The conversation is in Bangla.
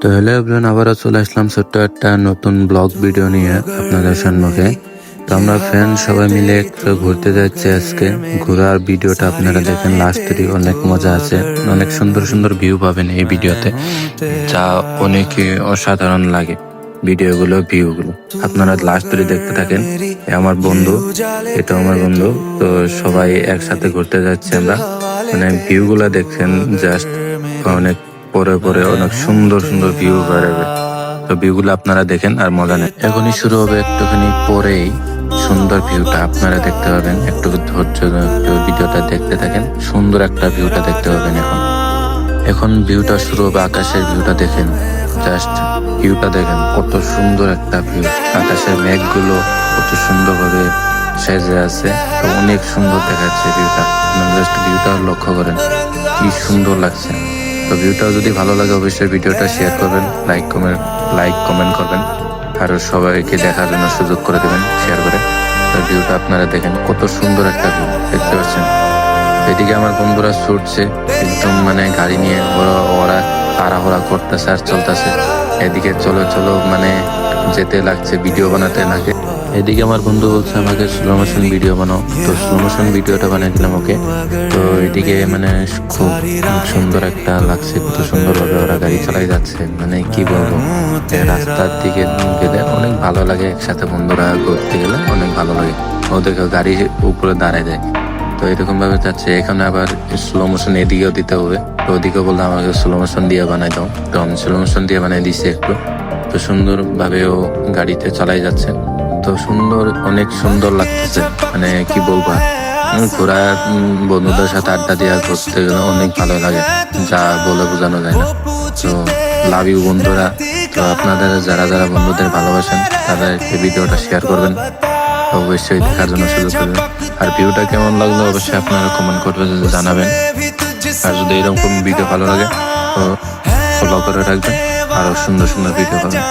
তো হ্যালো এভরিওয়ান, আবারও চলে আসলাম ছোট্ট একটা নতুন ব্লগ ভিডিও নিয়ে আপনাদের সম্মুখে। তো আমরা ফ্রেন্ড সবাই মিলে একটু ঘুরতে যাচ্ছি আজকে। ঘোরার ভিডিওটা আপনারা দেখেন, লাস্ট থেকে অনেক মজা আছে, অনেক সুন্দর সুন্দর ভিউ পাবেন এই ভিডিওতে, যা অনেক অসাধারণ লাগে ভিডিওগুলো, ভিউগুলো আপনারা লাস্ট ধরে দেখতে থাকেন। আমার বন্ধু, এটা আমার বন্ধু। তো সবাই একসাথে ঘুরতে যাচ্ছি আমরা, মানে ভিউগুলো দেখছেন জাস্ট অনেক পরে পরে অনেক সুন্দর সুন্দর ভিউ বেরোবে। তো ভিউগুলো আপনারা দেখেন আর মজা নেন। এখনই শুরু হবে, একটুখানি পরেই সুন্দর ভিউটা আপনারা দেখতে পাবেন। একটু ধৈর্য একটু ভিডিওটা দেখতে থাকেন, সুন্দর একটা ভিউটা দেখতে পাবেন। এখন ভিউটা শুরু হবে, আকাশের ভিউটা দেখেন, জাস্ট ভিউটা দেখেন, কত সুন্দর একটা ভিউ। আকাশের মেঘগুলো কত সুন্দরভাবে সেজে আছে, তো অনেক সুন্দর দেখাচ্ছে ভিউটা। জাস্ট ভিউটা লক্ষ্য করেন, কি সুন্দর লাগছে। তো ভিউটা যদি ভালো লাগে অবশ্যই ভিডিওটা শেয়ার করবেন, লাইক কমেন্ট করবেন, আর সবাইকে দেখার জন্য সুযোগ করে দেবেন শেয়ার করে। তো ভিউটা আপনারা দেখেন, কত সুন্দর একটা ভিউ দেখতে পাচ্ছেন। এদিকে আমার বন্ধুরা ছুটছে একদম, মানে গাড়ি নিয়ে ওরা তাড়াহুড়া করতেছে আর চলতেছে। এদিকে চলো চলো মানে যেতে লাগছে, ভিডিও বানাতে লাগে। এদিকে আমার বন্ধু বলছে আমাকে স্লো মোশন ভিডিও বানাও, তো স্লো মোশন ভিডিওটা বানিয়ে দিলাম ওকে। তো এদিকে মানে খুব সুন্দর একটা লাগছে, কত সুন্দরভাবে ওরা গাড়ি চালাই যাচ্ছে, মানে কি বলবো। রাস্তার দিকে গেলে অনেক ভালো লাগে, একসাথে বন্ধুরা ঘুরতে গেলে অনেক ভালো লাগে। ওদেরকে গাড়ির উপরে দাঁড়ায় যায়, তো এরকম ভাবে যাচ্ছে। এখানে আবার স্লো মোশন এদিকেও দিতে হবে, তো ওদিকেও বললাম আমাকে স্লো মোশন দিয়ে বানাই দাও, তো আমি স্লো মোশন দিয়ে বানিয়ে দিচ্ছি একটু। তো সুন্দর ভাবে ও গাড়িতে চালাই যাচ্ছে, তো সুন্দর, অনেক সুন্দর লাগতেছে, মানে কি বলবো। ঘোরা বন্ধুদের সাথে আড্ডা দেওয়া ঘুরতে গেলে অনেক ভালো লাগে, যা বলে বোঝানো যায় না। তো লাভ ইউ বন্ধুরা। তো আপনাদের যারা যারা বন্ধুদের ভালোবাসেন তাদেরকে ভিডিওটা শেয়ার করবেন, অবশ্যই দেখার জন্য সুযোগ করবেন। আর ভিউটা কেমন লাগলো অবশ্যই আপনারা কমেন্ট করবেন, জানাবেন। আর যদি এরকম ভিডিও ভালো লাগে তো ফলো করে রাখবেন, আরো সুন্দর সুন্দর ভিডিও পাবেন।